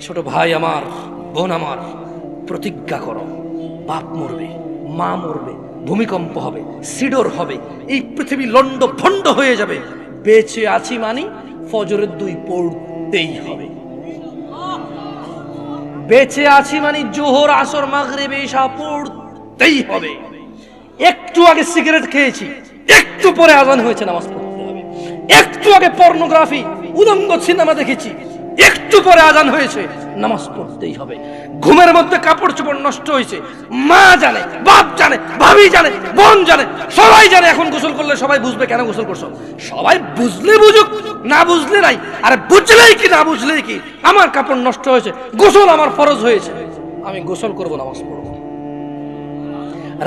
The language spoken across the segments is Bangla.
ছোট ভাই আমার, বোন আমার, প্রতিজ্ঞা করো, বাপ মরবে, মা মরবে, ভূমিকম্প হবে, সিডর হবে, এই পৃথিবী লন্ড ভন্ড হয়ে যাবে, বেঁচে আছি মানি ফজরের 2 পড়তেই হবে। বেঁচে আছি মানে জোহর, আসর, মাগরিব, ইশা পড়তেই হবে। একটু আগে সিগারেট খেয়েছি, একটু পরে আজান হয়েছে, নামাজ পড়তে হবে। একটু আগে পর্নোগ্রাফি, উলঙ্গ সিনেমা দেখেছি, একটু পরে আজান হয়েছে, নামাজ পড়তেই হবে। ঘুমের মধ্যে কাপড় চোপড় নষ্ট হয়েছে, মা জানে, বাপ জানে, ভাবি জানে, বোন জানে, সবাই জানে। এখন গোসল করলে সবাই বুঝবে কেন গোসল করছো। সবাই বুঝলে বুঝুক, না বুঝলে নাই। আরে বুঝলেই কি না বুঝলেই কি, আমার কাপড় নষ্ট হয়েছে, গোসল আমার ফরজ হয়েছে, আমি গোসল করবো, নামাজ পড়বো।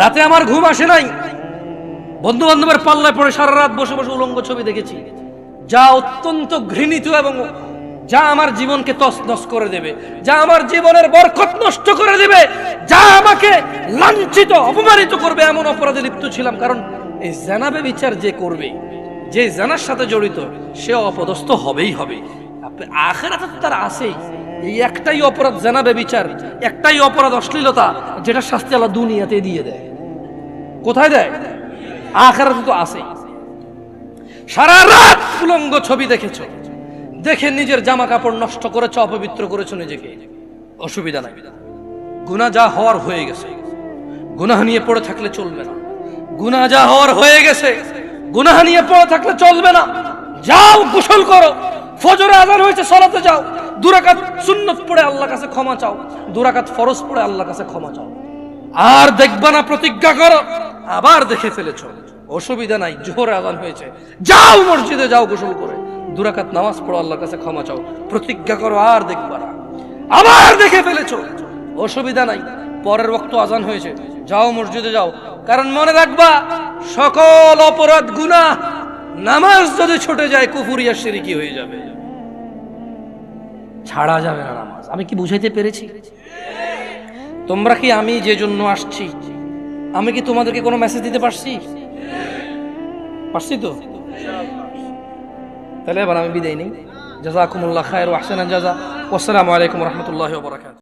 রাতে আমার ঘুম আসে নাই, বন্ধু বান্ধবের পাল্লায় পড়ে সারা রাত বসে বসে উলঙ্গ ছবি দেখেছি, যা অত্যন্ত ঘৃণিত এবং যা আমার জীবনকে তছনছ করে দেবে, যা আমার জীবনের বরকত নষ্ট করে দেবে, যা আমাকে লাঞ্ছিত অপমানিত করবে, এমন অপরাধে লিপ্ত ছিলাম। কারণ এই জানাবে বিচার যে করবে, যে জানার সাথে জড়িত, সে অপদস্থ হবেই হবে। আখিরাতে তো তার আছেই। এই একটাই অপরাধ জানাবে বিচার, একটাই অপরাধ অশ্লীলতা, যেটা শাস্তি আল্লাহ দুনিয়াতে দিয়ে দেয়। কোথায় দেয়? আখিরাতে তো আছেই। সারা রাত উলঙ্গ ছবি দেখেছো, দেখে নিজের জামা কাপড় নষ্ট করেছো, অপবিত্র করেছো নিজেকে, অসুবিধা নাই। গুনাহ যা হওয়ার হয়ে গেছে, গুনাহ নিয়ে পড়ে থাকলে চলবে না। গুনাহ যা হওয়ার হয়ে গেছে, গুনাহ নিয়ে পড়ে থাকলে চলবে না। যাও গোসল করো, ফজরে আযান হয়েছে, সালাতে যাও, 2 রাকাত সুন্নাত পড়ে আল্লাহর কাছে ক্ষমা চাও, 2 রাকাত ফরজ পড়ে আল্লাহর কাছে ক্ষমা চাও। আর দেখবা না, প্রতিজ্ঞা করো। আবার দেখে ফেলেছো, অসুবিধা নাই, জোহরে আযান হয়েছে, যাও মসজিদে, যাও গোসল করে 2 রাকাত নামাজ পড়ো, আল্লাহর কাছে ক্ষমা চাও, প্রতিজ্ঞা করো, আর দেখবা না। আবার দেখে ফেলেছো, অসুবিধা নাই, পরের ওয়াক্ত আযান হয়েছে, যাও মসজিদে যাও। কারণ মনে রাখবা, সকল অপরাধ গুনাহ, নামাজ যদি ছুটে যায় কুফরিয়া শিরকি হয়ে যাবে, ছাড়া যাবে না নামাজ। আমি কি বুঝাইতে পেরেছি? তোমরা কি, আমি যে জন্য আসছি, আমি কি তোমাদেরকে কোনো মেসেজ দিতে পারছি? পারছি তো? তাহলে এবার আমি বিদায় নেই। জাযাকুমুল্লাহ খায়র ওয়া আহসানাল জাযা। ওয়াসসালামু আলাইকুম ওয়া রাহমাতুল্লাহি ওয়া বারাকাতুহু।